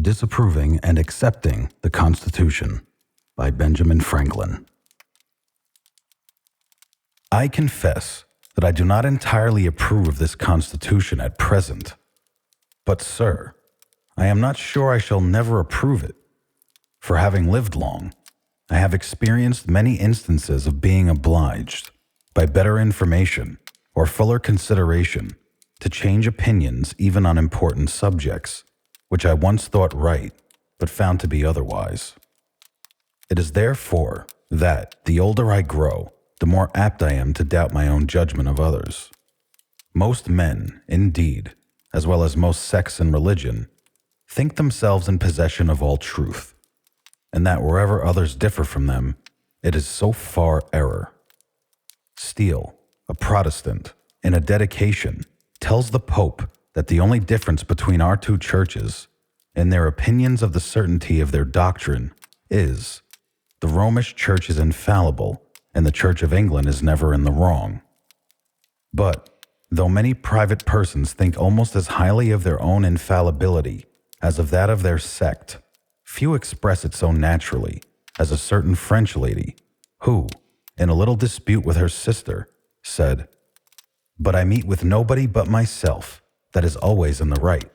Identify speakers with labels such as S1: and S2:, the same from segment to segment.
S1: Disapproving and Accepting the Constitution by Benjamin Franklin. I confess that I do not entirely approve of this Constitution at present. But, sir, I am not sure I shall never approve it. For having lived long, I have experienced many instances of being obliged, by better information or fuller consideration, to change opinions even on important subjects, which I once thought right, but found to be otherwise. It is therefore that, the older I grow, the more apt I am to doubt my own judgment of others. Most men, indeed, as well as most sects in religion, think themselves in possession of all truth, and that wherever others differ from them, it is so far error. Steele, a Protestant, in a dedication, tells the Pope that the only difference between our two churches, in their opinions of the certainty of their doctrine, is the Romish Church is infallible and the Church of England is never in the wrong. But, though many private persons think almost as highly of their own infallibility as of that of their sect, few express it so naturally as a certain French lady who, in a little dispute with her sister, said, "But I meet with nobody but myself that is always in the right."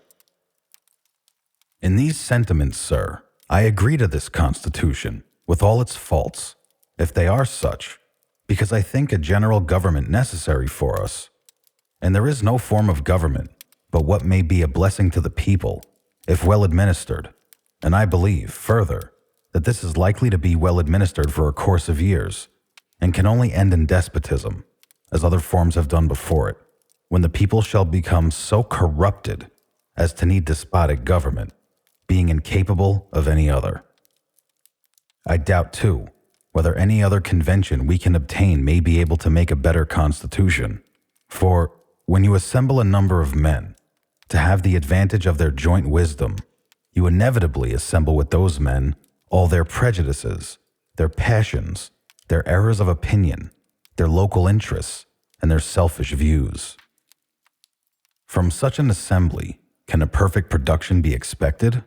S1: In these sentiments, sir, I agree to this Constitution, with all its faults, if they are such, because I think a general government necessary for us. And there is no form of government but what may be a blessing to the people, if well administered, and I believe, further, that this is likely to be well administered for a course of years, and can only end in despotism, as other forms have done before it, when the people shall become so corrupted as to need despotic government, being incapable of any other. I doubt, too, whether any other convention we can obtain may be able to make a better constitution, for when you assemble a number of men to have the advantage of their joint wisdom, you inevitably assemble with those men all their prejudices, their passions, their errors of opinion, their local interests, and their selfish views. From such an assembly, can a perfect production be expected?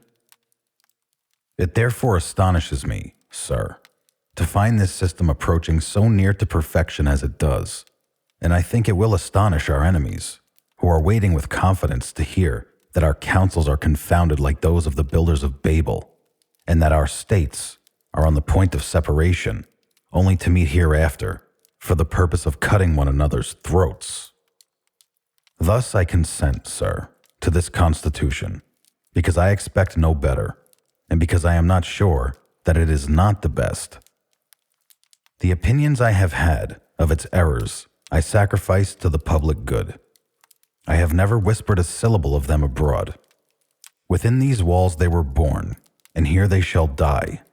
S1: It therefore astonishes me, sir, to find this system approaching so near to perfection as it does, and I think it will astonish our enemies, who are waiting with confidence to hear that our counsels are confounded like those of the builders of Babel, and that our states are on the point of separation, only to meet hereafter for the purpose of cutting one another's throats. Thus I consent, sir, to this Constitution, because I expect no better, and because I am not sure that it is not the best. The opinions I have had of its errors I sacrifice to the public good. I have never whispered a syllable of them abroad. Within these walls they were born, and here they shall die.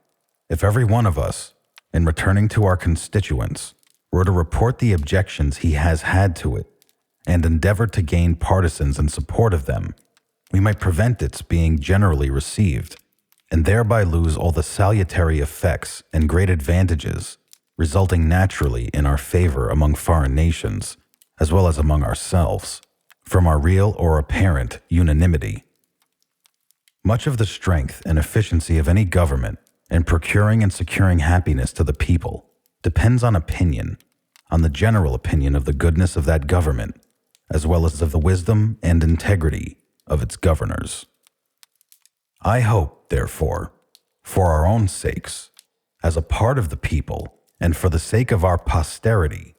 S1: If every one of us, in returning to our constituents, were to report the objections he has had to it, and endeavor to gain partisans in support of them, we might prevent its being generally received, and thereby lose all the salutary effects and great advantages resulting naturally in our favor among foreign nations, as well as among ourselves, from our real or apparent unanimity. Much of the strength and efficiency of any government in procuring and securing happiness to the people depends on opinion, on the general opinion of the goodness of that government, as well as of the wisdom and integrity of its governors. I hope, therefore, for our own sakes, as a part of the people, and for the sake of our posterity,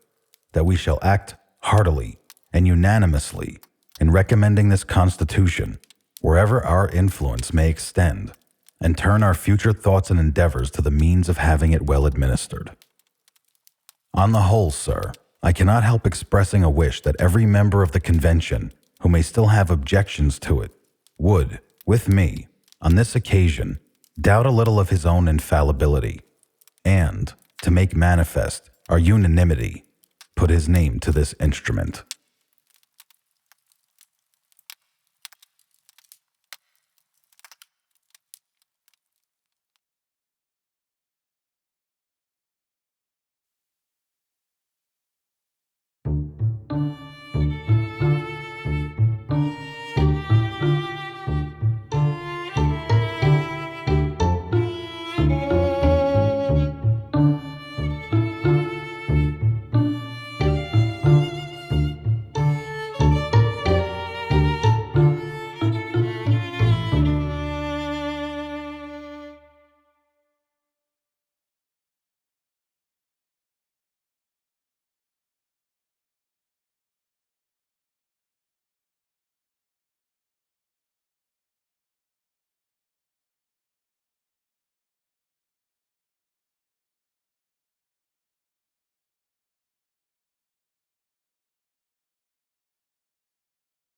S1: that we shall act heartily and unanimously in recommending this Constitution wherever our influence may extend, and turn our future thoughts and endeavors to the means of having it well administered. On the whole, sir, I cannot help expressing a wish that every member of the convention who may still have objections to it would, with me, on this occasion, doubt a little of his own infallibility, and, to make manifest our unanimity, put his name to this instrument.